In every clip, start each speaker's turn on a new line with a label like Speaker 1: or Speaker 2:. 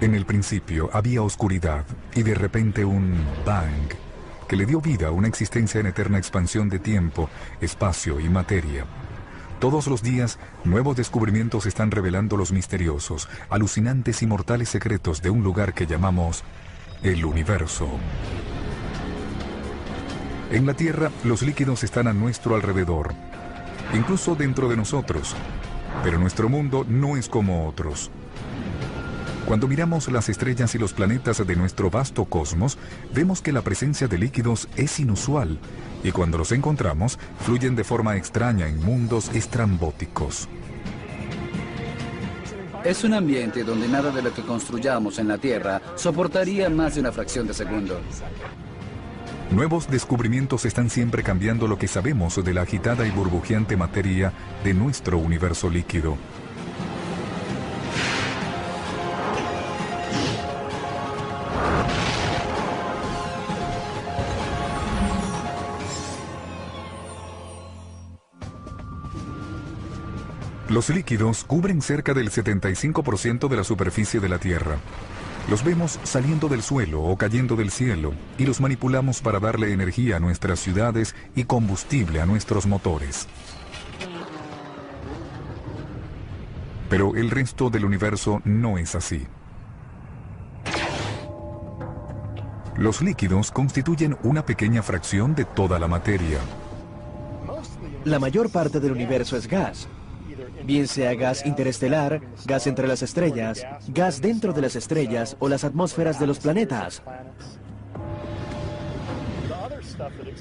Speaker 1: En el principio había oscuridad y de repente un bang que le dio vida a una existencia en eterna expansión de tiempo, espacio y materia. Todos los días, nuevos descubrimientos están revelando los misteriosos, alucinantes y mortales secretos de un lugar que llamamos el universo. En la Tierra, los líquidos están a nuestro alrededor, incluso dentro de nosotros, pero nuestro mundo no es como otros. Cuando miramos las estrellas y los planetas de nuestro vasto cosmos, vemos que la presencia de líquidos es inusual, y cuando los encontramos, fluyen de forma extraña en mundos estrambóticos.
Speaker 2: Es un ambiente donde nada de lo que construyamos en la Tierra soportaría más de una fracción de segundo.
Speaker 1: Nuevos descubrimientos están siempre cambiando lo que sabemos de la agitada y burbujeante materia de nuestro universo líquido. Los líquidos cubren cerca del 75% de la superficie de la Tierra. Los vemos saliendo del suelo o cayendo del cielo y los manipulamos para darle energía a nuestras ciudades y combustible a nuestros motores. Pero el resto del universo no es así. Los líquidos constituyen una pequeña fracción de toda la materia.
Speaker 3: La mayor parte del universo es gas. Bien sea gas interestelar, gas entre las estrellas, gas dentro de las estrellas o las atmósferas de los planetas.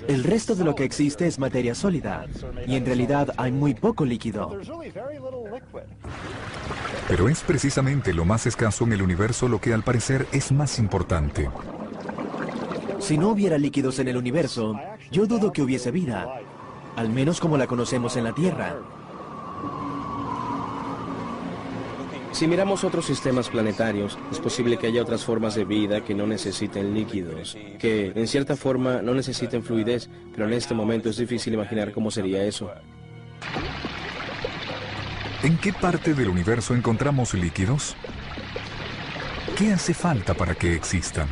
Speaker 3: El resto de lo que existe es materia sólida, y en realidad hay muy poco líquido.
Speaker 1: Pero es precisamente lo más escaso en el universo lo que al parecer es más importante.
Speaker 3: Si no hubiera líquidos en el universo, yo dudo que hubiese vida, al menos como la conocemos en la Tierra.
Speaker 4: Si miramos otros sistemas planetarios, es posible que haya otras formas de vida que no necesiten líquidos, que en cierta forma no necesiten fluidez, pero en este momento es difícil imaginar cómo sería eso.
Speaker 1: ¿En qué parte del universo encontramos líquidos? ¿Qué hace falta para que existan?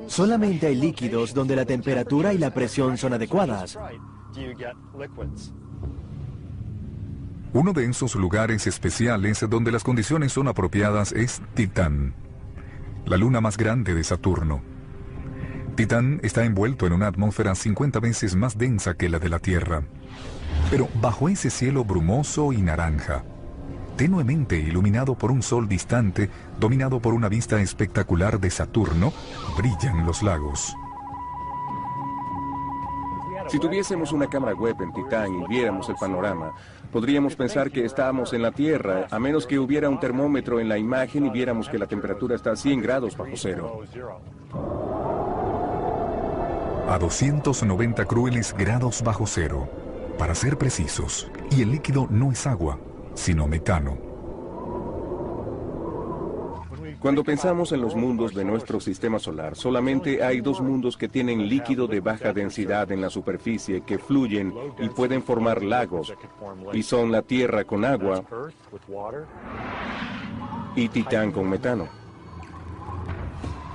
Speaker 3: Solamente hay líquidos donde la temperatura y la presión son adecuadas.
Speaker 1: Uno de esos lugares especiales donde las condiciones son apropiadas es Titán, la luna más grande de Saturno. Titán está envuelto en una atmósfera 50 veces más densa que la de la Tierra. Pero bajo ese cielo brumoso y naranja, tenuemente iluminado por un sol distante, dominado por una vista espectacular de Saturno, brillan los lagos.
Speaker 5: Si tuviésemos una cámara web en Titán y viéramos el panorama, podríamos pensar que estábamos en la Tierra, a menos que hubiera un termómetro en la imagen y viéramos que la temperatura está a 100 grados bajo cero.
Speaker 1: A 290 crueles grados bajo cero, para ser precisos, y el líquido no es agua, sino metano.
Speaker 5: Cuando pensamos en los mundos de nuestro sistema solar, solamente hay dos mundos que tienen líquido de baja densidad en la superficie que fluyen y pueden formar lagos, y son la Tierra con agua y Titán con metano.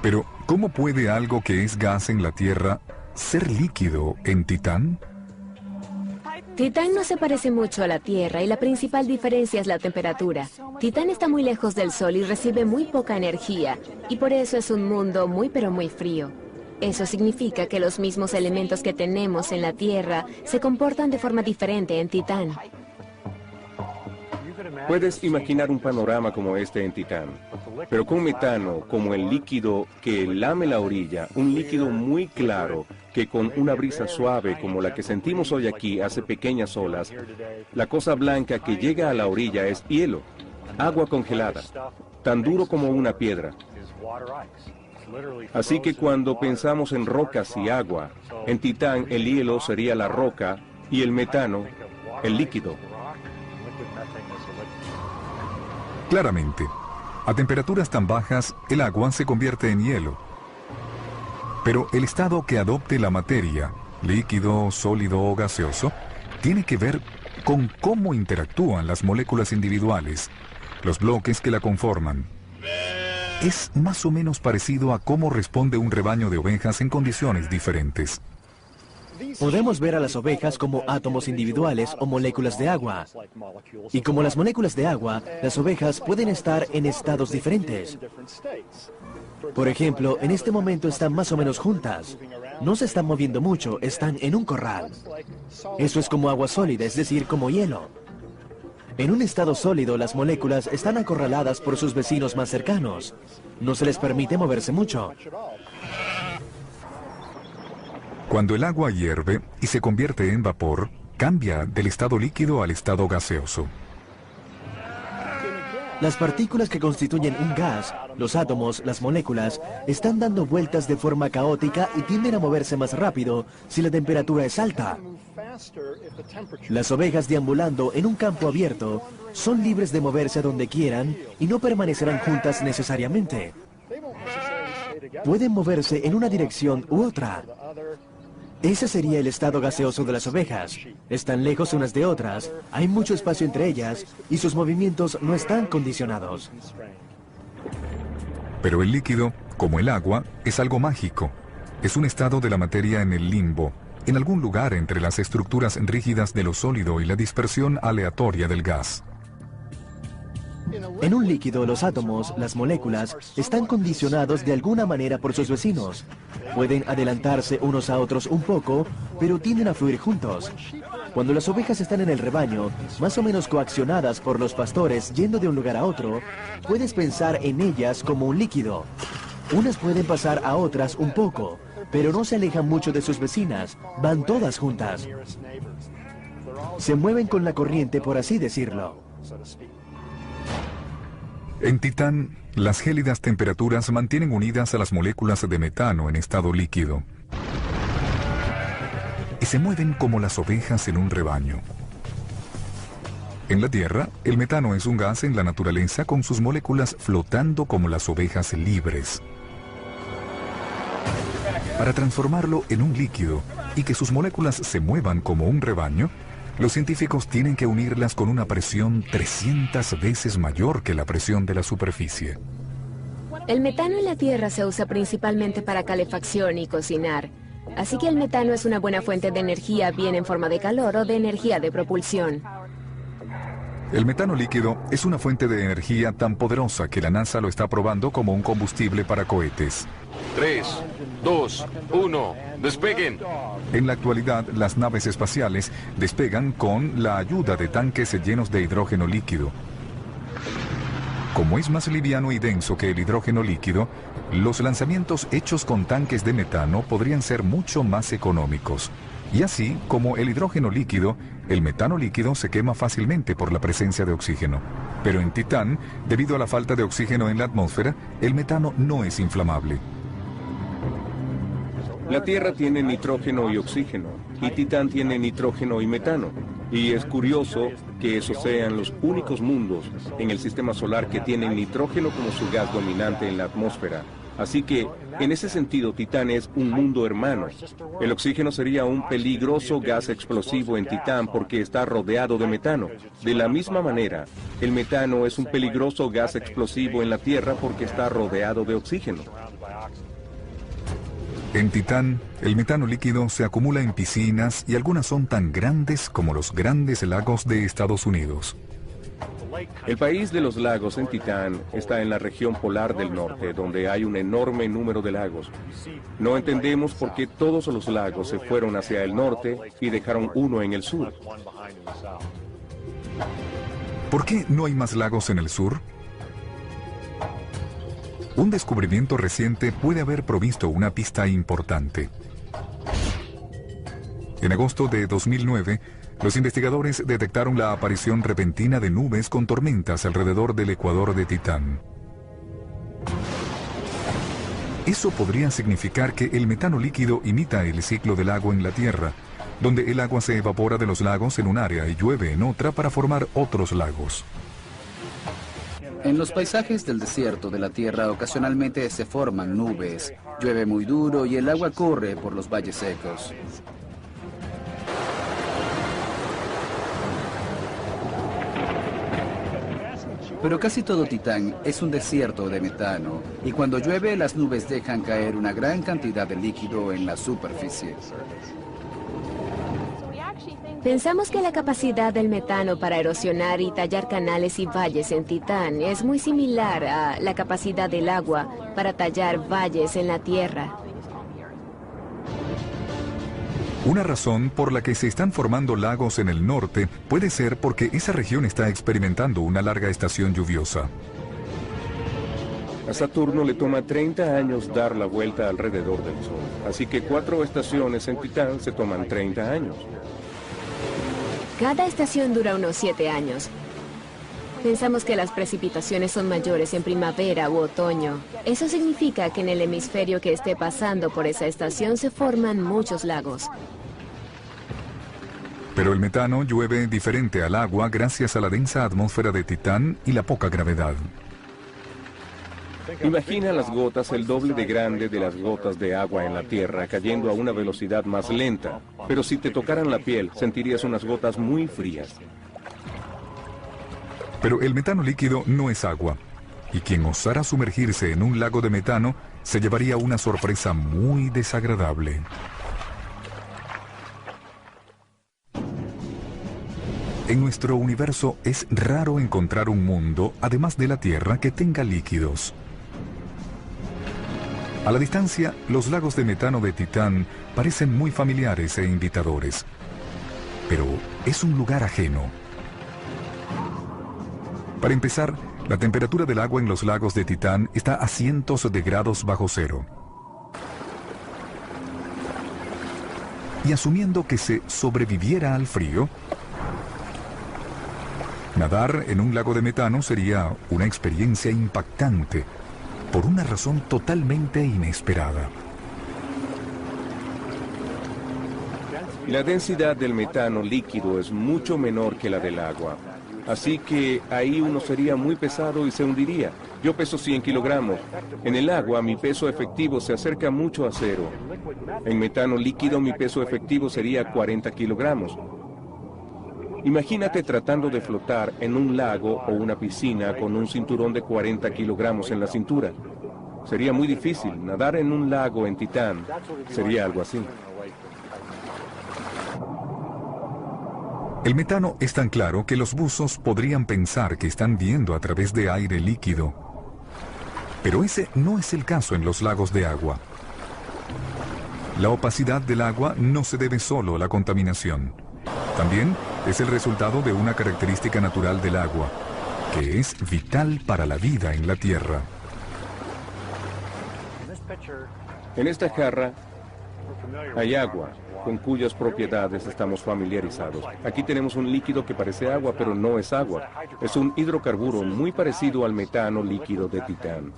Speaker 1: Pero, ¿cómo puede algo que es gas en la Tierra ser líquido en Titán?
Speaker 6: Titán no se parece mucho a la Tierra y la principal diferencia es la temperatura. Titán está muy lejos del Sol y recibe muy poca energía, y por eso es un mundo muy pero muy frío. Eso significa que los mismos elementos que tenemos en la Tierra se comportan de forma diferente en Titán.
Speaker 5: Puedes imaginar un panorama como este en Titán, pero con metano como el líquido que lame la orilla, un líquido muy claro que con una brisa suave como la que sentimos hoy aquí hace pequeñas olas. La cosa blanca que llega a la orilla es hielo, agua congelada, tan duro como una piedra. Así que cuando pensamos en rocas y agua, en Titán el hielo sería la roca y el metano, el líquido.
Speaker 1: Claramente, a temperaturas tan bajas, el agua se convierte en hielo. Pero el estado que adopte la materia, líquido, sólido o gaseoso, tiene que ver con cómo interactúan las moléculas individuales, los bloques que la conforman. Es más o menos parecido a cómo responde un rebaño de ovejas en condiciones diferentes.
Speaker 3: Podemos ver a las ovejas como átomos individuales o moléculas de agua. Y como las moléculas de agua, las ovejas pueden estar en estados diferentes. Por ejemplo, en este momento están más o menos juntas. No se están moviendo mucho, están en un corral. Eso es como agua sólida, es decir, como hielo. En un estado sólido, las moléculas están acorraladas por sus vecinos más cercanos. No se les permite moverse mucho.
Speaker 1: Cuando el agua hierve y se convierte en vapor, cambia del estado líquido al estado gaseoso.
Speaker 3: Las partículas que constituyen un gas, los átomos, las moléculas, están dando vueltas de forma caótica y tienden a moverse más rápido si la temperatura es alta. Las ovejas deambulando en un campo abierto son libres de moverse a donde quieran y no permanecerán juntas necesariamente. Pueden moverse en una dirección u otra. Ese sería el estado gaseoso de las ovejas. Están lejos unas de otras, hay mucho espacio entre ellas y sus movimientos no están condicionados.
Speaker 1: Pero el líquido, como el agua, es algo mágico. Es un estado de la materia en el limbo, en algún lugar entre las estructuras rígidas de lo sólido y la dispersión aleatoria del gas.
Speaker 3: En un líquido, los átomos, las moléculas, están condicionados de alguna manera por sus vecinos. Pueden adelantarse unos a otros un poco, pero tienden a fluir juntos. Cuando las ovejas están en el rebaño, más o menos coaccionadas por los pastores yendo de un lugar a otro, puedes pensar en ellas como un líquido. Unas pueden pasar a otras un poco, pero no se alejan mucho de sus vecinas, van todas juntas. Se mueven con la corriente, por así decirlo.
Speaker 1: En Titán, las gélidas temperaturas mantienen unidas a las moléculas de metano en estado líquido. Y se mueven como las ovejas en un rebaño. En la Tierra, el metano es un gas en la naturaleza con sus moléculas flotando como las ovejas libres. Para transformarlo en un líquido y que sus moléculas se muevan como un rebaño, los científicos tienen que unirlas con una presión 300 veces mayor que la presión de la superficie.
Speaker 6: El metano en la Tierra se usa principalmente para calefacción y cocinar. Así que el metano es una buena fuente de energía, bien en forma de calor o de energía de propulsión.
Speaker 1: El metano líquido es una fuente de energía tan poderosa que la NASA lo está probando como un combustible para cohetes.
Speaker 7: 3, 2, 1, despeguen.
Speaker 1: En la actualidad, las naves espaciales despegan con la ayuda de tanques llenos de hidrógeno líquido. Como es más liviano y denso que el hidrógeno líquido, los lanzamientos hechos con tanques de metano podrían ser mucho más económicos. Y así como el hidrógeno líquido, el metano líquido se quema fácilmente por la presencia de oxígeno. Pero en Titán, debido a la falta de oxígeno en la atmósfera, el metano no es inflamable.
Speaker 5: La Tierra tiene nitrógeno y oxígeno, y Titán tiene nitrógeno y metano. Y es curioso que esos sean los únicos mundos en el sistema solar que tienen nitrógeno como su gas dominante en la atmósfera. Así que, en ese sentido, Titán es un mundo hermano. El oxígeno sería un peligroso gas explosivo en Titán porque está rodeado de metano. De la misma manera, el metano es un peligroso gas explosivo en la Tierra porque está rodeado de oxígeno.
Speaker 1: En Titán, el metano líquido se acumula en piscinas y algunas son tan grandes como los grandes lagos de Estados Unidos.
Speaker 5: El país de los lagos en Titán está en la región polar del norte, donde hay un enorme número de lagos. No entendemos por qué todos los lagos se fueron hacia el norte y dejaron uno en el sur.
Speaker 1: ¿Por qué no hay más lagos en el sur? Un descubrimiento reciente puede haber provisto una pista importante. En agosto de 2009, los investigadores detectaron la aparición repentina de nubes con tormentas alrededor del ecuador de Titán. Eso podría significar que el metano líquido imita el ciclo del agua en la Tierra, donde el agua se evapora de los lagos en un área y llueve en otra para formar otros lagos.
Speaker 2: En los paisajes del desierto de la Tierra ocasionalmente se forman nubes, llueve muy duro y el agua corre por los valles secos. Pero casi todo Titán es un desierto de metano, y cuando llueve las nubes dejan caer una gran cantidad de líquido en la superficie.
Speaker 6: Pensamos que la capacidad del metano para erosionar y tallar canales y valles en Titán es muy similar a la capacidad del agua para tallar valles en la Tierra.
Speaker 1: Una razón por la que se están formando lagos en el norte puede ser porque esa región está experimentando una larga estación lluviosa.
Speaker 5: A Saturno le toma 30 años dar la vuelta alrededor del Sol, así que 4 estaciones en Titán se toman 30 años.
Speaker 6: Cada estación dura unos 7 años. Pensamos que las precipitaciones son mayores en primavera u otoño. Eso significa que en el hemisferio que esté pasando por esa estación se forman muchos lagos.
Speaker 1: Pero el metano llueve diferente al agua gracias a la densa atmósfera de Titán y la poca gravedad.
Speaker 5: Imagina las gotas el doble de grande de las gotas de agua en la Tierra cayendo a una velocidad más lenta. Pero si te tocaran la piel, sentirías unas gotas muy frías.
Speaker 1: Pero el metano líquido no es agua, y quien osara sumergirse en un lago de metano se llevaría una sorpresa muy desagradable. En nuestro universo es raro encontrar un mundo, además de la Tierra, que tenga líquidos. A la distancia, los lagos de metano de Titán parecen muy familiares e invitadores. Pero es un lugar ajeno. Para empezar, la temperatura del agua en los lagos de Titán está a cientos de grados bajo cero. Y asumiendo que se sobreviviera al frío, nadar en un lago de metano sería una experiencia impactante, por una razón totalmente inesperada.
Speaker 5: La densidad del metano líquido es mucho menor que la del agua. Así que ahí uno sería muy pesado y se hundiría. Yo peso 100 kilogramos. En el agua mi peso efectivo se acerca mucho a cero. En metano líquido mi peso efectivo sería 40 kilogramos. Imagínate tratando de flotar en un lago o una piscina con un cinturón de 40 kilogramos en la cintura. Sería muy difícil. Nadar en un lago en Titán sería algo así.
Speaker 1: El metano es tan claro que los buzos podrían pensar que están viendo a través de aire líquido. Pero ese no es el caso en los lagos de agua. La opacidad del agua no se debe solo a la contaminación. También es el resultado de una característica natural del agua, que es vital para la vida en la Tierra.
Speaker 5: En esta jarra hay agua, con cuyas propiedades estamos familiarizados. Aquí tenemos un líquido que parece agua, pero no es agua. Es un hidrocarburo muy parecido al metano líquido de Titán.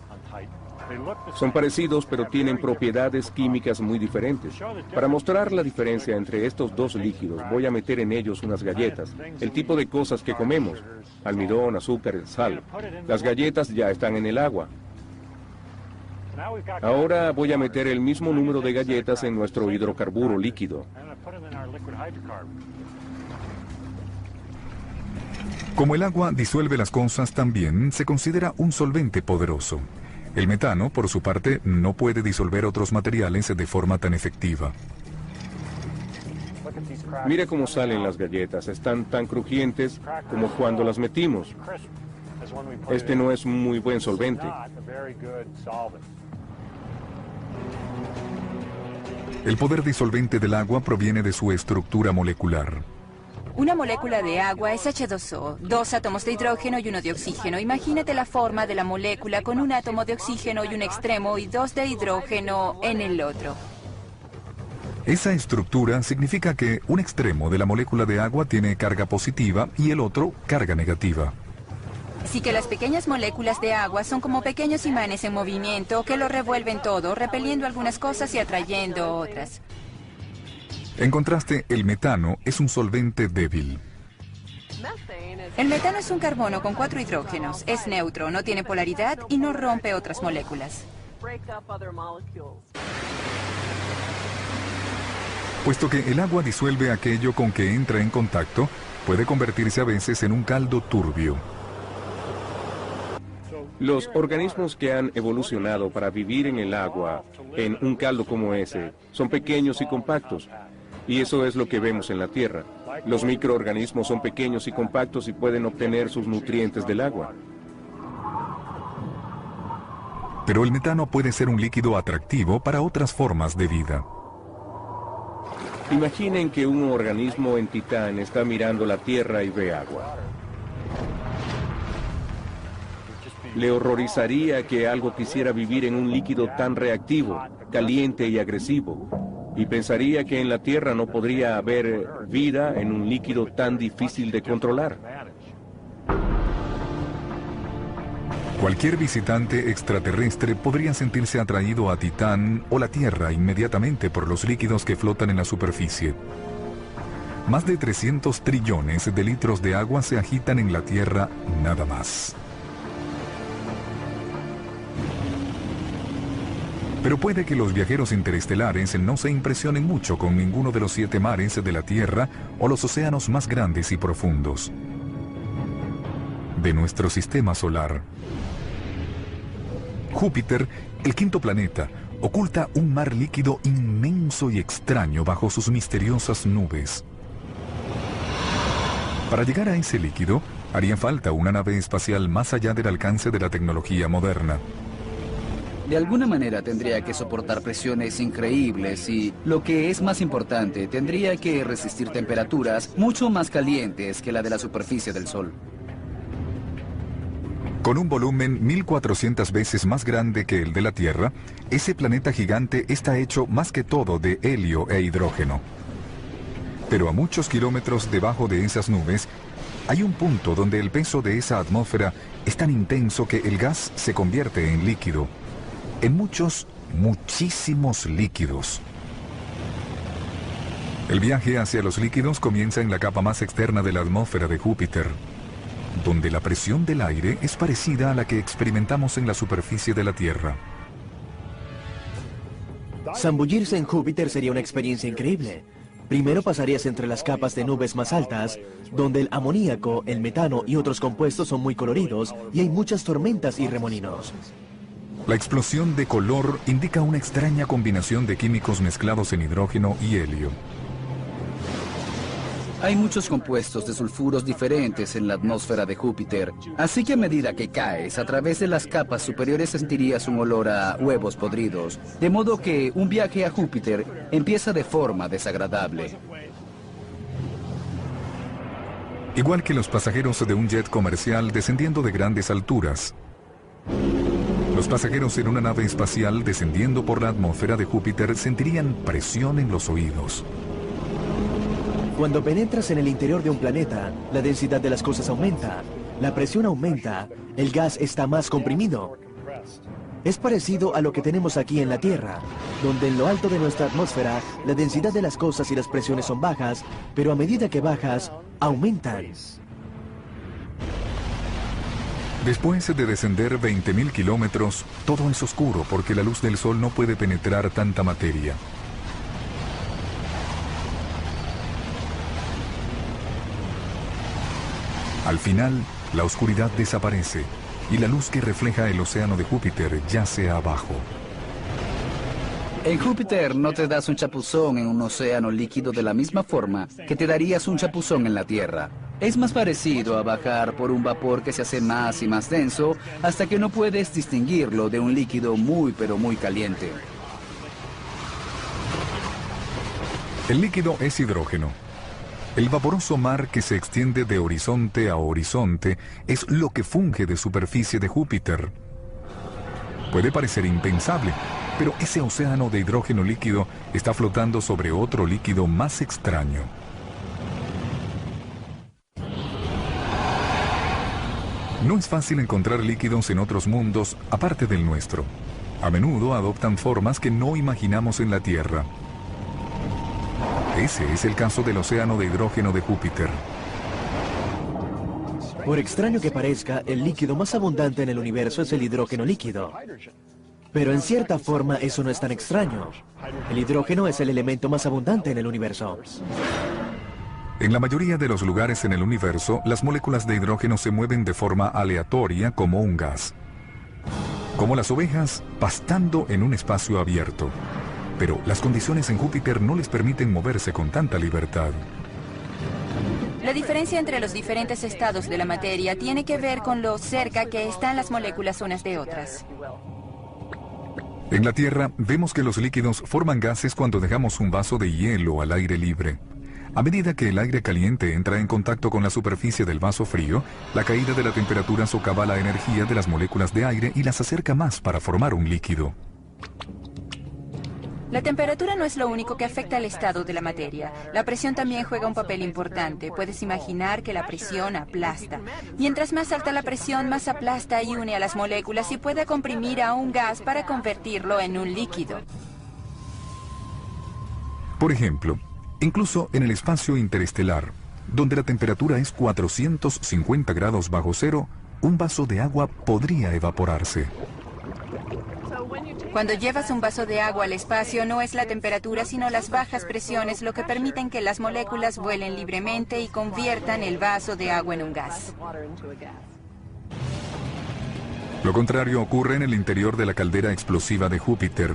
Speaker 5: Son parecidos, pero tienen propiedades químicas muy diferentes. Para mostrar la diferencia entre estos dos líquidos, voy a meter en ellos unas galletas, el tipo de cosas que comemos: almidón, azúcar, sal. Las galletas ya están en el agua. Ahora voy a meter el mismo número de galletas en nuestro hidrocarburo líquido.
Speaker 1: Como el agua disuelve las cosas, también se considera un solvente poderoso. El metano, por su parte, no puede disolver otros materiales de forma tan efectiva.
Speaker 5: Mira cómo salen las galletas. Están tan crujientes como cuando las metimos. Este no es muy buen solvente.
Speaker 1: El poder disolvente del agua proviene de su estructura molecular.
Speaker 8: Una molécula de agua es H2O, 2 átomos de hidrógeno y 1 de oxígeno. Imagínate la forma de la molécula con un átomo de oxígeno y un extremo y 2 de hidrógeno en el otro.
Speaker 1: Esa estructura significa que un extremo de la molécula de agua tiene carga positiva y el otro carga negativa.
Speaker 8: Así que las pequeñas moléculas de agua son como pequeños imanes en movimiento que lo revuelven todo, repeliendo algunas cosas y atrayendo otras.
Speaker 1: En contraste, el metano es un solvente débil.
Speaker 8: El metano es un carbono con 4 hidrógenos. Es neutro, no tiene polaridad y no rompe otras moléculas.
Speaker 1: Puesto que el agua disuelve aquello con que entra en contacto, puede convertirse a veces en un caldo turbio.
Speaker 5: Los organismos que han evolucionado para vivir en el agua, en un caldo como ese, son pequeños y compactos. Y eso es lo que vemos en la Tierra. Los microorganismos son pequeños y compactos y pueden obtener sus nutrientes del agua.
Speaker 1: Pero el metano puede ser un líquido atractivo para otras formas de vida.
Speaker 5: Imaginen que un organismo en Titán está mirando la Tierra y ve agua. Le horrorizaría que algo quisiera vivir en un líquido tan reactivo, caliente y agresivo. Y pensaría que en la Tierra no podría haber vida en un líquido tan difícil de controlar.
Speaker 1: Cualquier visitante extraterrestre podría sentirse atraído a Titán o la Tierra inmediatamente por los líquidos que flotan en la superficie. Más de 300 trillones de litros de agua se agitan en la Tierra nada más. Pero puede que los viajeros interestelares no se impresionen mucho con ninguno de los 7 mares de la Tierra o los océanos más grandes y profundos de nuestro sistema solar. Júpiter, el quinto planeta, oculta un mar líquido inmenso y extraño bajo sus misteriosas nubes. Para llegar a ese líquido, haría falta una nave espacial más allá del alcance de la tecnología moderna.
Speaker 2: De alguna manera tendría que soportar presiones increíbles y, lo que es más importante, tendría que resistir temperaturas mucho más calientes que la de la superficie del Sol.
Speaker 1: Con un volumen 1400 veces más grande que el de la Tierra, ese planeta gigante está hecho más que todo de helio e hidrógeno. Pero a muchos kilómetros debajo de esas nubes, hay un punto donde el peso de esa atmósfera es tan intenso que el gas se convierte en líquido. En muchísimos líquidos. El viaje hacia los líquidos comienza en la capa más externa de la atmósfera de Júpiter, donde la presión del aire es parecida a la que experimentamos en la superficie de la Tierra.
Speaker 3: Zambullirse en Júpiter sería una experiencia increíble. Primero pasarías entre las capas de nubes más altas, donde el amoníaco, el metano y otros compuestos son muy coloridos y hay muchas tormentas y remolinos.
Speaker 1: La explosión de color indica una extraña combinación de químicos mezclados en hidrógeno y helio.
Speaker 2: Hay muchos compuestos de sulfuros diferentes en la atmósfera de Júpiter, así que a medida que caes a través de las capas superiores sentirías un olor a huevos podridos, de modo que un viaje a Júpiter empieza de forma desagradable.
Speaker 1: Igual que los pasajeros de un jet comercial descendiendo de grandes alturas. Los pasajeros en una nave espacial descendiendo por la atmósfera de Júpiter sentirían presión en los oídos.
Speaker 3: Cuando penetras en el interior de un planeta, la densidad de las cosas aumenta, la presión aumenta, el gas está más comprimido. Es parecido a lo que tenemos aquí en la Tierra, donde en lo alto de nuestra atmósfera, la densidad de las cosas y las presiones son bajas, pero a medida que bajas, aumentan.
Speaker 1: Después de descender 20.000 kilómetros, todo es oscuro porque la luz del sol no puede penetrar tanta materia. Al final, la oscuridad desaparece y la luz que refleja el océano de Júpiter yace abajo.
Speaker 2: En Júpiter no te das un chapuzón en un océano líquido de la misma forma que te darías un chapuzón en la Tierra. Es más parecido a bajar por un vapor que se hace más y más denso hasta que no puedes distinguirlo de un líquido muy pero muy caliente.
Speaker 1: El líquido es hidrógeno. El vaporoso mar que se extiende de horizonte a horizonte es lo que funge de superficie de Júpiter. Puede parecer impensable, pero ese océano de hidrógeno líquido está flotando sobre otro líquido más extraño. No es fácil encontrar líquidos en otros mundos aparte del nuestro. A menudo adoptan formas que no imaginamos en la Tierra. Ese es el caso del océano de hidrógeno de Júpiter.
Speaker 3: Por extraño que parezca, el líquido más abundante en el universo es el hidrógeno líquido. Pero en cierta forma eso no es tan extraño. El hidrógeno es el elemento más abundante en el universo.
Speaker 1: En la mayoría de los lugares en el universo, las moléculas de hidrógeno se mueven de forma aleatoria como un gas. Como las ovejas, pastando en un espacio abierto. Pero las condiciones en Júpiter no les permiten moverse con tanta libertad.
Speaker 8: La diferencia entre los diferentes estados de la materia tiene que ver con lo cerca que están las moléculas unas de otras.
Speaker 1: En la Tierra, vemos que los líquidos forman gases cuando dejamos un vaso de hielo al aire libre. A medida que el aire caliente entra en contacto con la superficie del vaso frío, la caída de la temperatura socava la energía de las moléculas de aire y las acerca más para formar un líquido.
Speaker 8: La temperatura no es lo único que afecta al estado de la materia. La presión también juega un papel importante. Puedes imaginar que la presión aplasta. Mientras más alta la presión, más aplasta y une a las moléculas y puede comprimir a un gas para convertirlo en un líquido.
Speaker 1: Por ejemplo, incluso en el espacio interestelar, donde la temperatura es 450 grados bajo cero, un vaso de agua podría evaporarse.
Speaker 8: Cuando llevas un vaso de agua al espacio, no es la temperatura, sino las bajas presiones lo que permiten que las moléculas vuelen libremente y conviertan el vaso de agua en un gas.
Speaker 1: Lo contrario ocurre en el interior de la caldera explosiva de Júpiter,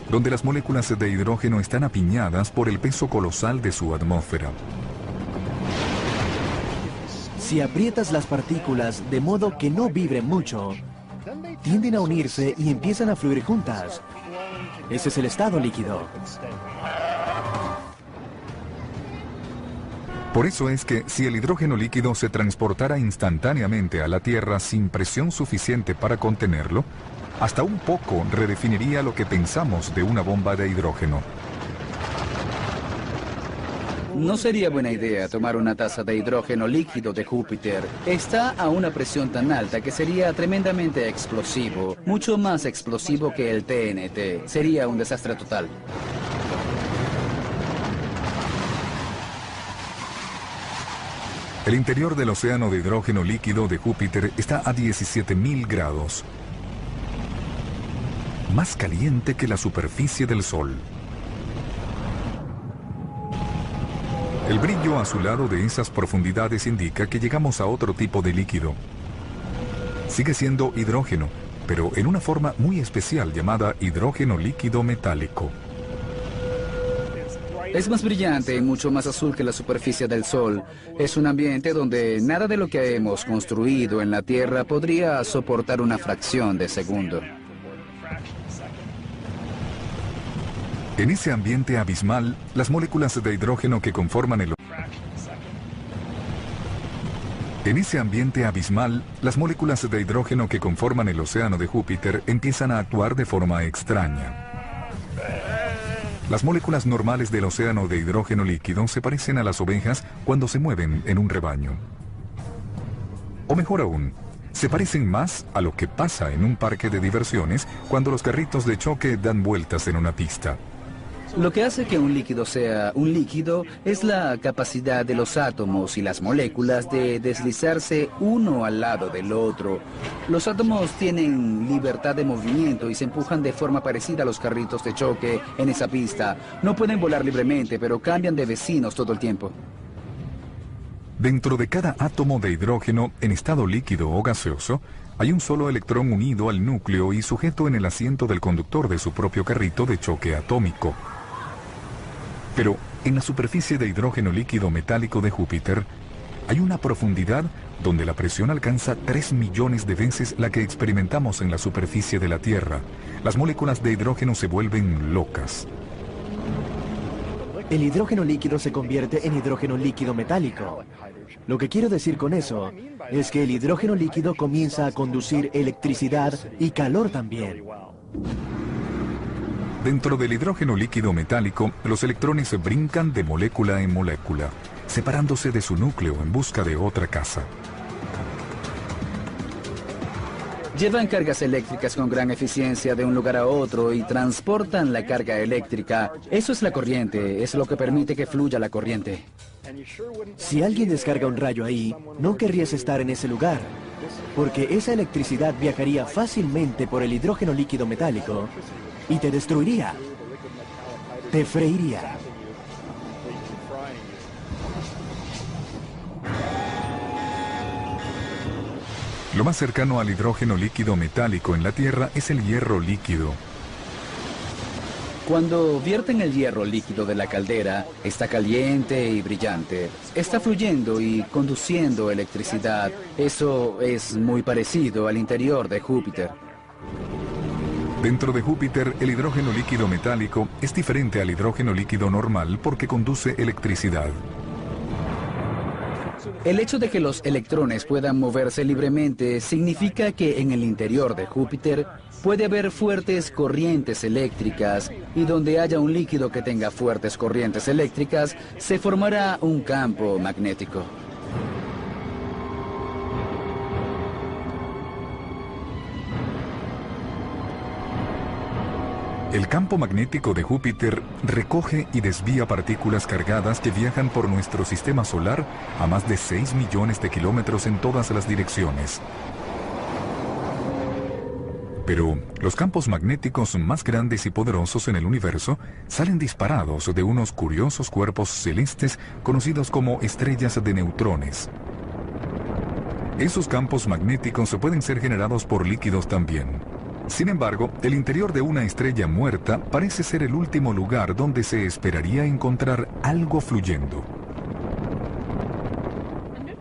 Speaker 1: donde las moléculas de hidrógeno están apiñadas por el peso colosal de su atmósfera.
Speaker 3: Si aprietas las partículas de modo que no vibren mucho, tienden a unirse y empiezan a fluir juntas. Ese es el estado líquido.
Speaker 1: Por eso es que si el hidrógeno líquido se transportara instantáneamente a la Tierra sin presión suficiente para contenerlo, hasta un poco redefiniría lo que pensamos de una bomba de hidrógeno.
Speaker 2: No sería buena idea tomar una taza de hidrógeno líquido de Júpiter. Está a una presión tan alta que sería tremendamente explosivo, mucho más explosivo que el TNT. Sería un desastre total.
Speaker 1: El interior del océano de hidrógeno líquido de Júpiter está a 17.000 grados. Más caliente que la superficie del Sol. El brillo azulado de esas profundidades indica que llegamos a otro tipo de líquido. Sigue siendo hidrógeno, pero en una forma muy especial llamada hidrógeno líquido metálico.
Speaker 2: Es más brillante y mucho más azul que la superficie del Sol. Es un ambiente donde nada de lo que hemos construido en la Tierra podría soportar una fracción de segundo.
Speaker 1: En ese ambiente abismal, las moléculas de hidrógeno que conforman el océano de Júpiter empiezan a actuar de forma extraña. Las moléculas normales del océano de hidrógeno líquido se parecen a las ovejas cuando se mueven en un rebaño. O mejor aún, se parecen más a lo que pasa en un parque de diversiones cuando los carritos de choque dan vueltas en una pista.
Speaker 2: Lo que hace que un líquido sea un líquido es la capacidad de los átomos y las moléculas de deslizarse uno al lado del otro. Los átomos tienen libertad de movimiento y se empujan de forma parecida a los carritos de choque en esa pista. No pueden volar libremente, pero cambian de vecinos todo el tiempo.
Speaker 1: Dentro de cada átomo de hidrógeno en estado líquido o gaseoso, hay un solo electrón unido al núcleo y sujeto en el asiento del conductor de su propio carrito de choque atómico. Pero en la superficie de hidrógeno líquido metálico de Júpiter, hay una profundidad donde la presión alcanza 3 millones de veces la que experimentamos en la superficie de la Tierra. Las moléculas de hidrógeno se vuelven locas.
Speaker 3: El hidrógeno líquido se convierte en hidrógeno líquido metálico. Lo que quiero decir con eso es que el hidrógeno líquido comienza a conducir electricidad y calor también.
Speaker 1: Dentro del hidrógeno líquido metálico, los electrones brincan de molécula en molécula, separándose de su núcleo en busca de otra casa.
Speaker 2: Llevan cargas eléctricas con gran eficiencia de un lugar a otro y transportan la carga eléctrica. Eso es la corriente, es lo que permite que fluya la corriente.
Speaker 3: Si alguien descarga un rayo ahí, no querrías estar en ese lugar, porque esa electricidad viajaría fácilmente por el hidrógeno líquido metálico y te destruiría, te freiría.
Speaker 1: Lo más cercano al hidrógeno líquido metálico en la Tierra es el hierro líquido.
Speaker 2: Cuando vierten el hierro líquido de la caldera, está caliente y brillante. Está fluyendo y conduciendo electricidad. Eso es muy parecido al interior de Júpiter.
Speaker 1: Dentro de Júpiter, el hidrógeno líquido metálico es diferente al hidrógeno líquido normal porque conduce electricidad.
Speaker 2: El hecho de que los electrones puedan moverse libremente significa que en el interior de Júpiter puede haber fuertes corrientes eléctricas, y donde haya un líquido que tenga fuertes corrientes eléctricas, se formará un campo magnético.
Speaker 1: El campo magnético de Júpiter recoge y desvía partículas cargadas que viajan por nuestro sistema solar a más de 6 millones de kilómetros en todas las direcciones. Pero los campos magnéticos más grandes y poderosos en el universo salen disparados de unos curiosos cuerpos celestes conocidos como estrellas de neutrones. Esos campos magnéticos pueden ser generados por líquidos también. Sin embargo, el interior de una estrella muerta parece ser el último lugar donde se esperaría encontrar algo fluyendo.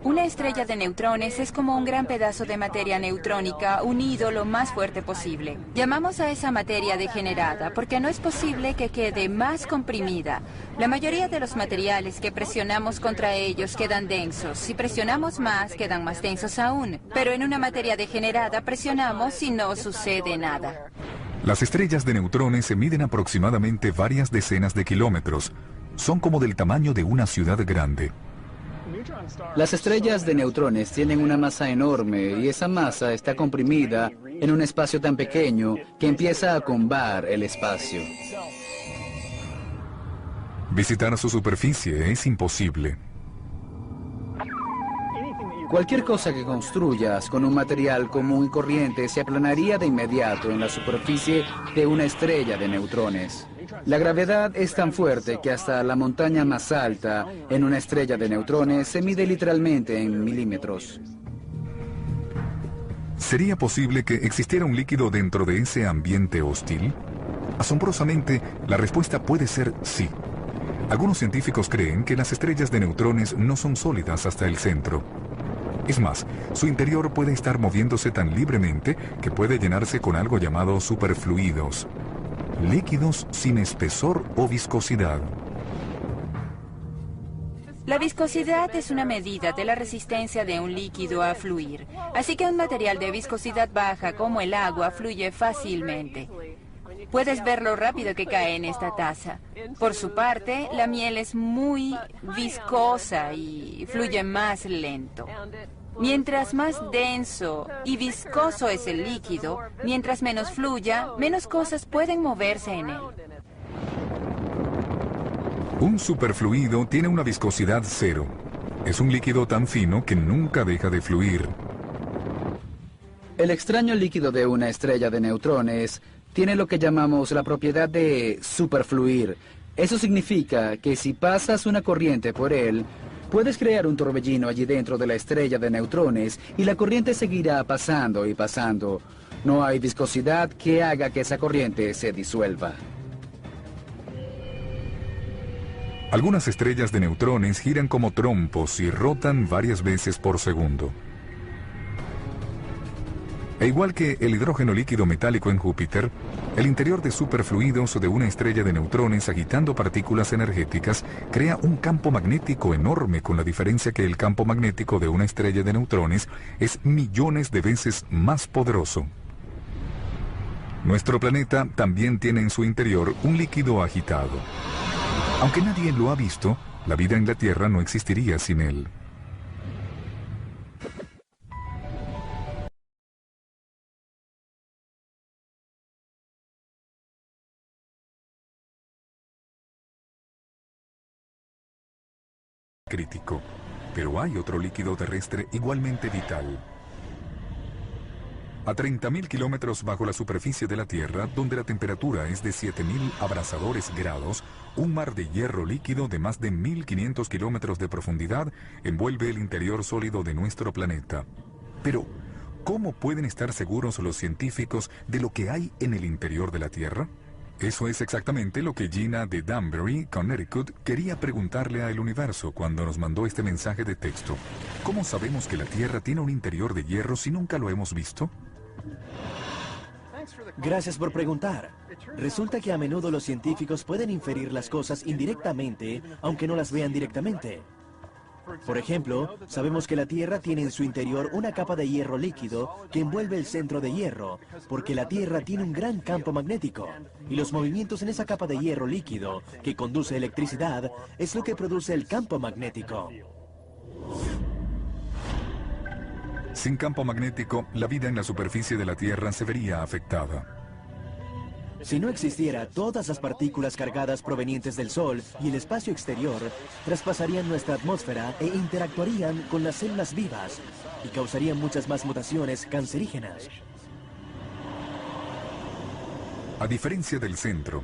Speaker 8: Una estrella de neutrones es como un gran pedazo de materia neutrónica unido lo más fuerte posible. Llamamos a esa materia degenerada porque no es posible que quede más comprimida. La mayoría de los materiales que presionamos contra ellos quedan densos. Si presionamos más, quedan más densos aún. Pero en una materia degenerada presionamos y no sucede nada.
Speaker 1: Las estrellas de neutrones se miden aproximadamente varias decenas de kilómetros. Son como del tamaño de una ciudad grande.
Speaker 2: Las estrellas de neutrones tienen una masa enorme y esa masa está comprimida en un espacio tan pequeño que empieza a combar el espacio.
Speaker 1: Visitar su superficie es imposible.
Speaker 2: Cualquier cosa que construyas con un material común y corriente se aplanaría de inmediato en la superficie de una estrella de neutrones. La gravedad es tan fuerte que hasta la montaña más alta en una estrella de neutrones se mide literalmente en milímetros.
Speaker 1: ¿Sería posible que existiera un líquido dentro de ese ambiente hostil? Asombrosamente, la respuesta puede ser sí. Algunos científicos creen que las estrellas de neutrones no son sólidas hasta el centro. Es más, su interior puede estar moviéndose tan libremente que puede llenarse con algo llamado superfluidos. Líquidos sin espesor o viscosidad.
Speaker 8: La viscosidad es una medida de la resistencia de un líquido a fluir. Así que un material de viscosidad baja como el agua fluye fácilmente. Puedes ver lo rápido que cae en esta taza. Por su parte, la miel es muy viscosa y fluye más lento. Mientras más denso y viscoso es el líquido, mientras menos fluya, menos cosas pueden moverse en él.
Speaker 1: Un superfluido tiene una viscosidad cero. Es un líquido tan fino que nunca deja de fluir.
Speaker 2: El extraño líquido de una estrella de neutrones tiene lo que llamamos la propiedad de superfluir. Eso significa que si pasas una corriente por él, puedes crear un torbellino allí dentro de la estrella de neutrones y la corriente seguirá pasando y pasando. No hay viscosidad que haga que esa corriente se disuelva.
Speaker 1: Algunas estrellas de neutrones giran como trompos y rotan varias veces por segundo. E igual que el hidrógeno líquido metálico en Júpiter, el interior de superfluidos de una estrella de neutrones agitando partículas energéticas crea un campo magnético enorme, con la diferencia que el campo magnético de una estrella de neutrones es millones de veces más poderoso. Nuestro planeta también tiene en su interior un líquido agitado. Aunque nadie lo ha visto, la vida en la Tierra no existiría sin él. Crítico, pero hay otro líquido terrestre igualmente vital. A 30.000 kilómetros bajo la superficie de la Tierra, donde la temperatura es de 7.000 abrasadores grados, un mar de hierro líquido de más de 1.500 kilómetros de profundidad envuelve el interior sólido de nuestro planeta. Pero, ¿Cómo pueden estar seguros los científicos de lo que hay en el interior de la Tierra? Eso es exactamente lo que Gina de Danbury, Connecticut, quería preguntarle a El Universo cuando nos mandó este mensaje de texto. ¿Cómo sabemos que la Tierra tiene un interior de hierro si nunca lo hemos visto?
Speaker 3: Gracias por preguntar. Resulta que a menudo los científicos pueden inferir las cosas indirectamente, aunque no las vean directamente. Por ejemplo, sabemos que la Tierra tiene en su interior una capa de hierro líquido que envuelve el centro de hierro, porque la Tierra tiene un gran campo magnético, y los movimientos en esa capa de hierro líquido, que conduce electricidad, es lo que produce el campo magnético.
Speaker 1: Sin campo magnético, la vida en la superficie de la Tierra se vería afectada.
Speaker 3: Si no existiera, todas las partículas cargadas provenientes del Sol y el espacio exterior traspasarían nuestra atmósfera e interactuarían con las células vivas y causarían muchas más mutaciones cancerígenas.
Speaker 1: A diferencia del centro,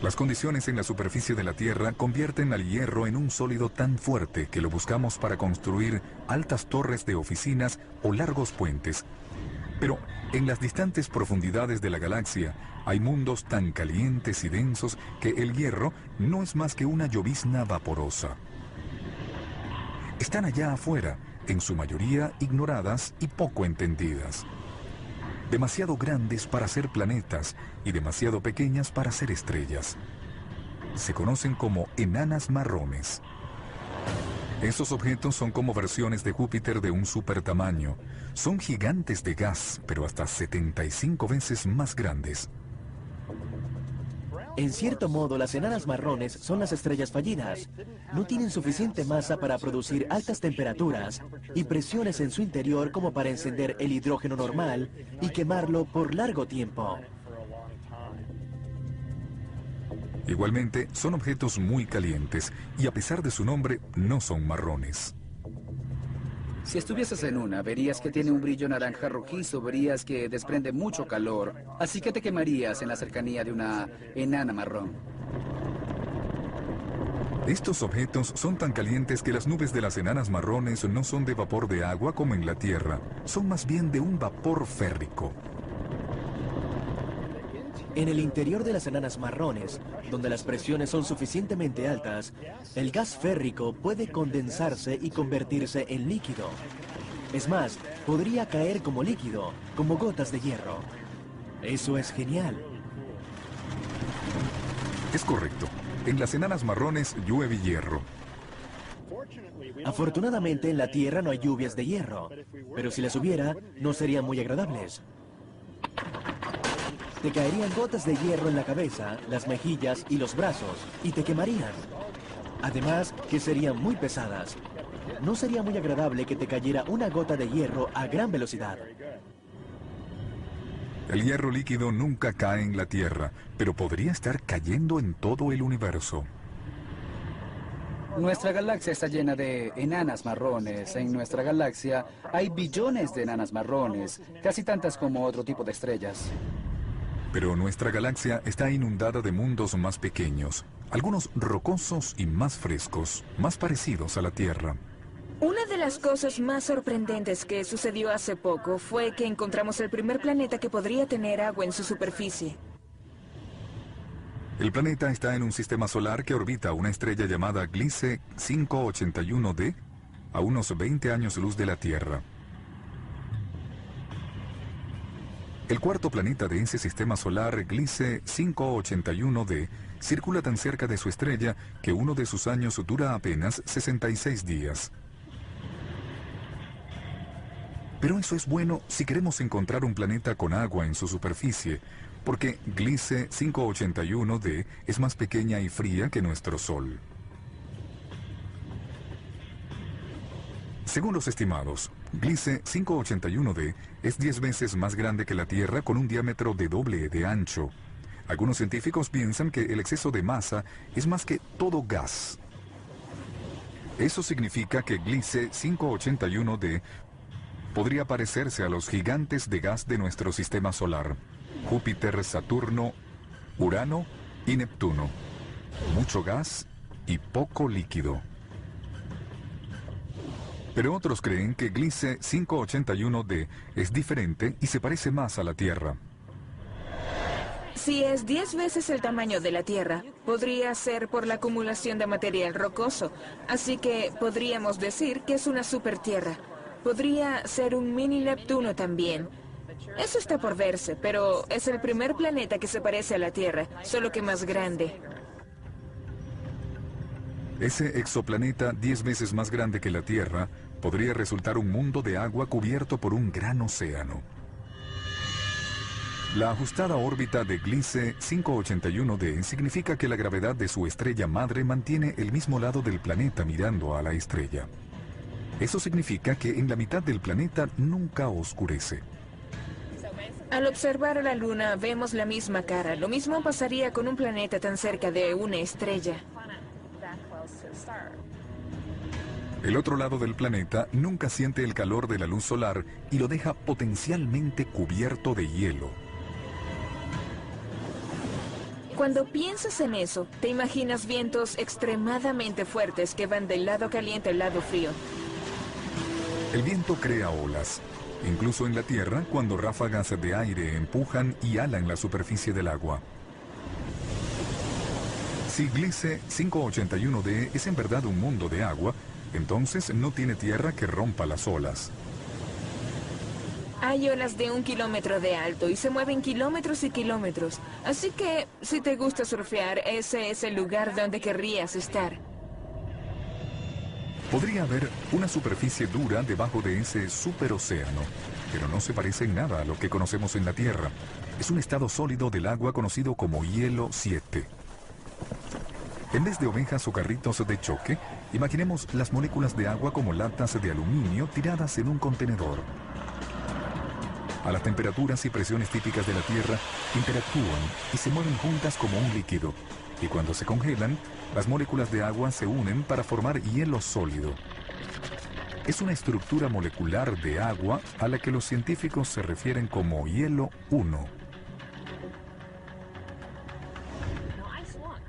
Speaker 1: las condiciones en la superficie de la Tierra convierten al hierro en un sólido tan fuerte que lo buscamos para construir altas torres de oficinas o largos puentes. Pero en las distantes profundidades de la galaxia hay mundos tan calientes y densos que el hierro no es más que una llovizna vaporosa. Están allá afuera, en su mayoría ignoradas y poco entendidas. Demasiado grandes para ser planetas y demasiado pequeñas para ser estrellas. Se conocen como enanas marrones. Estos objetos son como versiones de Júpiter de un supertamaño. Son gigantes de gas, pero hasta 75 veces más grandes.
Speaker 3: En cierto modo, las enanas marrones son las estrellas fallidas. No tienen suficiente masa para producir altas temperaturas y presiones en su interior como para encender el hidrógeno normal y quemarlo por largo tiempo.
Speaker 1: Igualmente, son objetos muy calientes y a pesar de su nombre, no son marrones.
Speaker 2: Si estuvieses en una, verías que tiene un brillo naranja rojizo, verías que desprende mucho calor, así que te quemarías en la cercanía de una enana marrón.
Speaker 1: Estos objetos son tan calientes que las nubes de las enanas marrones no son de vapor de agua como en la Tierra, son más bien de un vapor férrico.
Speaker 3: En el interior de las enanas marrones, donde las presiones son suficientemente altas, el gas férrico puede condensarse y convertirse en líquido. Es más, podría caer como líquido, como gotas de hierro. Eso es genial.
Speaker 1: Es correcto. En las enanas marrones llueve hierro.
Speaker 3: Afortunadamente en la Tierra no hay lluvias de hierro, pero si las hubiera, no serían muy agradables. Te caerían gotas de hierro en la cabeza, las mejillas y los brazos, y te quemarían. Además, que serían muy pesadas. No sería muy agradable que te cayera una gota de hierro a gran velocidad.
Speaker 1: El hierro líquido nunca cae en la Tierra, pero podría estar cayendo en todo el universo.
Speaker 2: Nuestra galaxia está llena de enanas marrones. En nuestra galaxia hay billones de enanas marrones, casi tantas como otro tipo de estrellas.
Speaker 1: Pero nuestra galaxia está inundada de mundos más pequeños, algunos rocosos y más frescos, más parecidos a la Tierra.
Speaker 9: Una de las cosas más sorprendentes que sucedió hace poco fue que encontramos el primer planeta que podría tener agua en su superficie.
Speaker 1: El planeta está en un sistema solar que orbita una estrella llamada Gliese 581d, a unos 20 años luz de la Tierra. El cuarto planeta de ese sistema solar, Gliese 581d, circula tan cerca de su estrella que uno de sus años dura apenas 66 días. Pero eso es bueno si queremos encontrar un planeta con agua en su superficie, porque Gliese 581d es más pequeña y fría que nuestro Sol. Según los estimados, Gliese 581d es 10 veces más grande que la Tierra con un diámetro de doble de ancho. Algunos científicos piensan que el exceso de masa es más que todo gas. Eso significa que Gliese 581d podría parecerse a los gigantes de gas de nuestro sistema solar: Júpiter, Saturno, Urano y Neptuno. Mucho gas y poco líquido. Pero otros creen que Gliese 581d es diferente y se parece más a la Tierra.
Speaker 9: Si es 10 veces el tamaño de la Tierra, podría ser por la acumulación de material rocoso. Así que podríamos decir que es una supertierra. Podría ser un mini Neptuno también. Eso está por verse, pero es el primer planeta que se parece a la Tierra, solo que más grande.
Speaker 1: Ese exoplaneta 10 veces más grande que la Tierra podría resultar un mundo de agua cubierto por un gran océano. La ajustada órbita de Gliese 581d significa que la gravedad de su estrella madre mantiene el mismo lado del planeta mirando a la estrella. Eso significa que en la mitad del planeta nunca oscurece.
Speaker 9: Al observar a la Luna vemos la misma cara. Lo mismo pasaría con un planeta tan cerca de una estrella.
Speaker 1: El otro lado del planeta nunca siente el calor de la luz solar y lo deja potencialmente cubierto de hielo.
Speaker 9: Cuando piensas en eso, te imaginas vientos extremadamente fuertes que van del lado caliente al lado frío.
Speaker 1: El viento crea olas, incluso en la Tierra, cuando ráfagas de aire empujan y alan la superficie del agua. Si Gliese 581d es en verdad un mundo de agua, entonces no tiene tierra que rompa las olas.
Speaker 9: Hay olas de 1 kilómetro de alto y se mueven kilómetros y kilómetros. Así que, si te gusta surfear, ese es el lugar donde querrías estar.
Speaker 1: Podría haber una superficie dura debajo de ese superocéano, pero no se parece en nada a lo que conocemos en la Tierra. Es un estado sólido del agua conocido como hielo 7. En vez de ovejas o carritos de choque, imaginemos las moléculas de agua como latas de aluminio tiradas en un contenedor. A las temperaturas y presiones típicas de la Tierra, interactúan y se mueven juntas como un líquido. Y cuando se congelan, las moléculas de agua se unen para formar hielo sólido. Es una estructura molecular de agua a la que los científicos se refieren como hielo 1.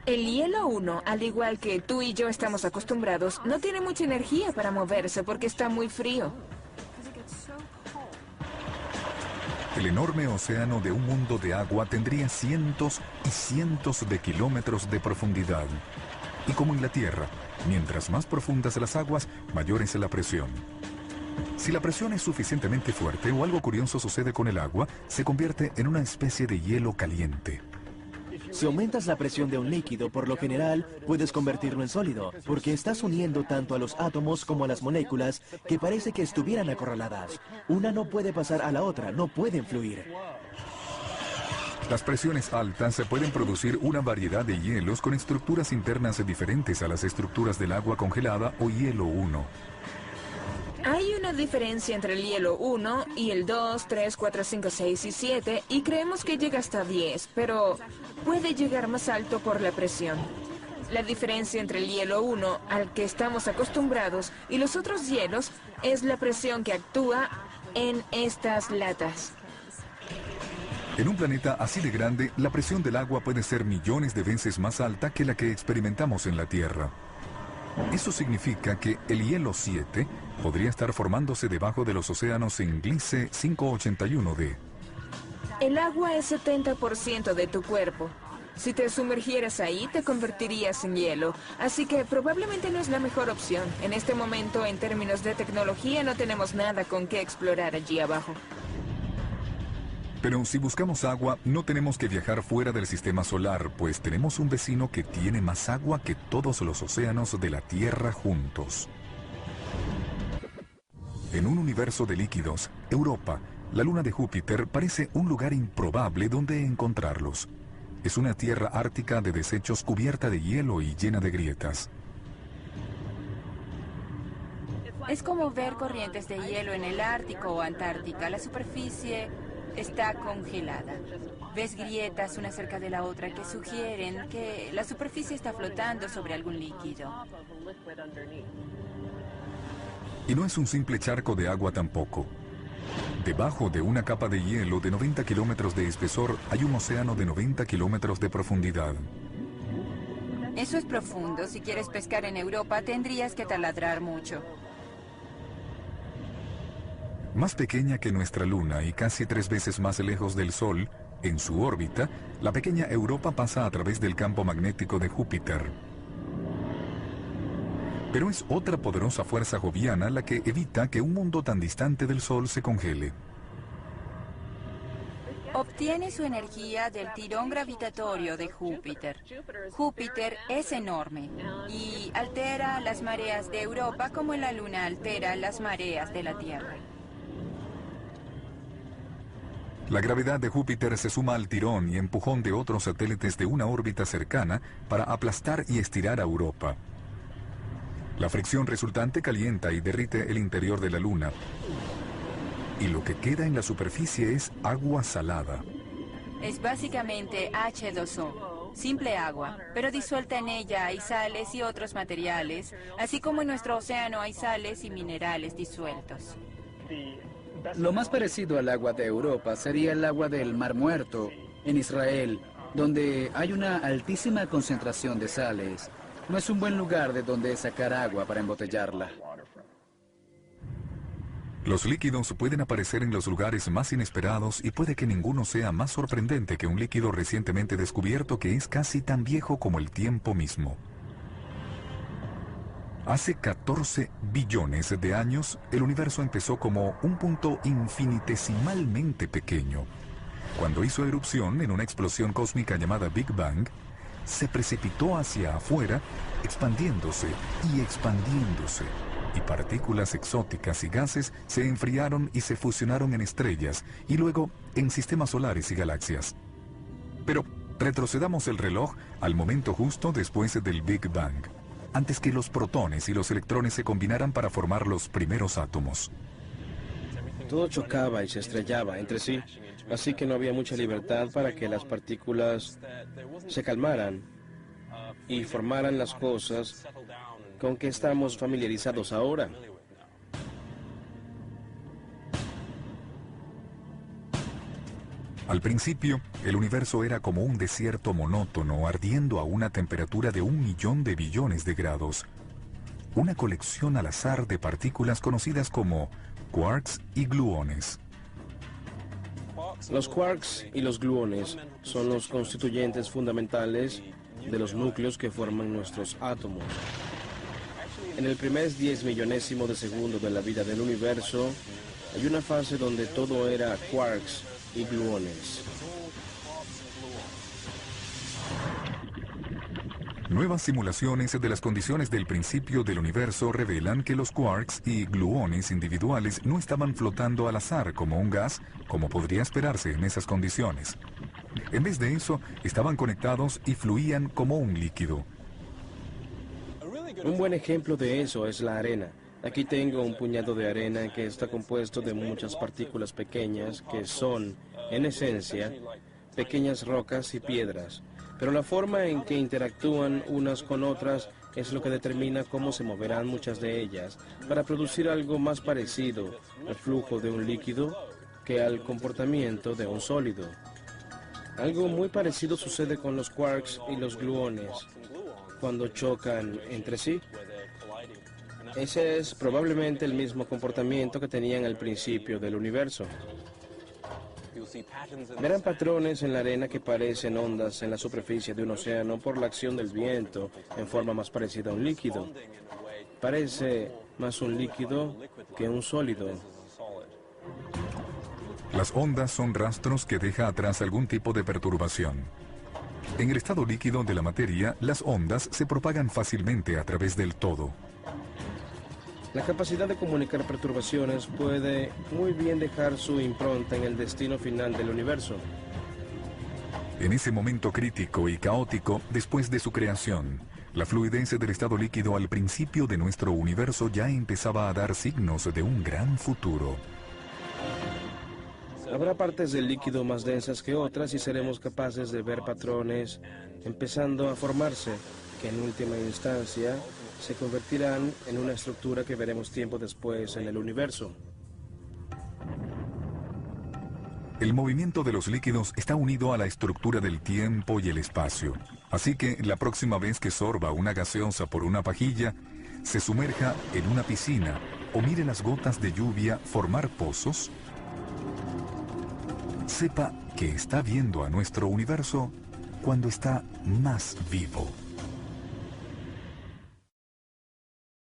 Speaker 9: El hielo 1, al igual que tú y yo estamos acostumbrados, no tiene mucha energía para moverse porque está muy frío.
Speaker 1: El enorme océano de un mundo de agua tendría cientos y cientos de kilómetros de profundidad. Y como en la Tierra, mientras más profundas las aguas, mayor es la presión. Si la presión es suficientemente fuerte o algo curioso sucede con el agua, se convierte en una especie de hielo caliente.
Speaker 3: Si aumentas la presión de un líquido, por lo general, puedes convertirlo en sólido, porque estás uniendo tanto a los átomos como a las moléculas que parece que estuvieran acorraladas. Una no puede pasar a la otra, no pueden fluir.
Speaker 1: Las presiones altas se pueden producir una variedad de hielos con estructuras internas diferentes a las estructuras del agua congelada o hielo 1.
Speaker 9: Hay una diferencia entre el hielo 1 y el 2, 3, 4, 5, 6 y 7 y creemos que llega hasta 10, pero puede llegar más alto por la presión. La diferencia entre el hielo 1 al que estamos acostumbrados y los otros hielos es la presión que actúa en estas latas.
Speaker 1: En un planeta así de grande, la presión del agua puede ser millones de veces más alta que la que experimentamos en la Tierra. Eso significa que el hielo 7 podría estar formándose debajo de los océanos en Gliese 581d.
Speaker 9: El agua es 70% de tu cuerpo. Si te sumergieras ahí, te convertirías en hielo. Así que probablemente no es la mejor opción. En este momento, en términos de tecnología, no tenemos nada con qué explorar allí abajo.
Speaker 1: Pero si buscamos agua, no tenemos que viajar fuera del sistema solar, pues tenemos un vecino que tiene más agua que todos los océanos de la Tierra juntos. En un universo de líquidos, Europa, la luna de Júpiter, parece un lugar improbable donde encontrarlos. Es una tierra ártica de desechos cubierta de hielo y llena de grietas.
Speaker 8: Es como ver corrientes de hielo en el Ártico o Antártica. La superficie está congelada. Ves grietas una cerca de la otra que sugieren que la superficie está flotando sobre algún líquido.
Speaker 1: Y no es un simple charco de agua tampoco. Debajo de una capa de hielo de 90 kilómetros de espesor hay un océano de 90 kilómetros de profundidad.
Speaker 8: Eso es profundo. Si quieres pescar en Europa, tendrías que taladrar mucho.
Speaker 1: Más pequeña que nuestra Luna y casi 3 veces más lejos del Sol, en su órbita, la pequeña Europa pasa a través del campo magnético de Júpiter. Pero es otra poderosa fuerza joviana la que evita que un mundo tan distante del Sol se congele.
Speaker 8: Obtiene su energía del tirón gravitatorio de Júpiter. Júpiter es enorme y altera las mareas de Europa como la Luna altera las mareas de la Tierra.
Speaker 1: La gravedad de Júpiter se suma al tirón y empujón de otros satélites de una órbita cercana para aplastar y estirar a Europa. La fricción resultante calienta y derrite el interior de la Luna, y lo que queda en la superficie es agua salada.
Speaker 8: Es básicamente H2O, simple agua, pero disuelta en ella hay sales y otros materiales, así como en nuestro océano hay sales y minerales disueltos.
Speaker 2: Lo más parecido al agua de Europa sería el agua del Mar Muerto, en Israel, donde hay una altísima concentración de sales. No es un buen lugar de donde sacar agua para embotellarla.
Speaker 1: Los líquidos pueden aparecer en los lugares más inesperados y puede que ninguno sea más sorprendente que un líquido recientemente descubierto que es casi tan viejo como el tiempo mismo. Hace 14 billones de años, el universo empezó como un punto infinitesimalmente pequeño. Cuando hizo erupción en una explosión cósmica llamada Big Bang, se precipitó hacia afuera, expandiéndose y expandiéndose, y partículas exóticas y gases se enfriaron y se fusionaron en estrellas, y luego en sistemas solares y galaxias. Pero retrocedamos el reloj al momento justo después del Big Bang, antes que los protones y los electrones se combinaran para formar los primeros átomos.
Speaker 4: Todo chocaba y se estrellaba entre sí, así que no había mucha libertad para que las partículas se calmaran y formaran las cosas con que estamos familiarizados ahora.
Speaker 1: Al principio, el universo era como un desierto monótono ardiendo a una temperatura de 1 millón de billones de grados. Una colección al azar de partículas conocidas como quarks y gluones.
Speaker 4: Los quarks y los gluones son los constituyentes fundamentales de los núcleos que forman nuestros átomos. En el primer 10 millonésimo de segundo de la vida del universo, hay una fase donde todo era quarks y gluones.
Speaker 1: Nuevas simulaciones de las condiciones del principio del universo revelan que los quarks y gluones individuales no estaban flotando al azar como un gas, como podría esperarse en esas condiciones. En vez de eso, estaban conectados y fluían como un líquido.
Speaker 4: Un buen ejemplo de eso es la arena. Aquí tengo un puñado de arena que está compuesto de muchas partículas pequeñas que son, en esencia, pequeñas rocas y piedras. Pero la forma en que interactúan unas con otras es lo que determina cómo se moverán muchas de ellas para producir algo más parecido al flujo de un líquido que al comportamiento de un sólido. Algo muy parecido sucede con los quarks y los gluones cuando chocan entre sí. Ese es probablemente el mismo comportamiento que tenían al principio del universo. Verán patrones en la arena que parecen ondas en la superficie de un océano por la acción del viento en forma más parecida a un líquido. Parece más un líquido que un sólido.
Speaker 1: Las ondas son rastros que deja atrás algún tipo de perturbación. En el estado líquido de la materia, las ondas se propagan fácilmente a través del todo.
Speaker 4: La capacidad de comunicar perturbaciones puede muy bien dejar su impronta en el destino final del universo.
Speaker 1: En ese momento crítico y caótico, después de su creación, la fluidez del estado líquido al principio de nuestro universo ya empezaba a dar signos de un gran futuro.
Speaker 4: Habrá partes del líquido más densas que otras y seremos capaces de ver patrones empezando a formarse, que en última instancia se convertirán en una estructura que veremos tiempo después en el universo.
Speaker 1: El movimiento de los líquidos está unido a la estructura del tiempo y el espacio. Así que la próxima vez que sorba una gaseosa por una pajilla, se sumerja en una piscina o mire las gotas de lluvia formar pozos, sepa que está viendo a nuestro universo cuando está más vivo.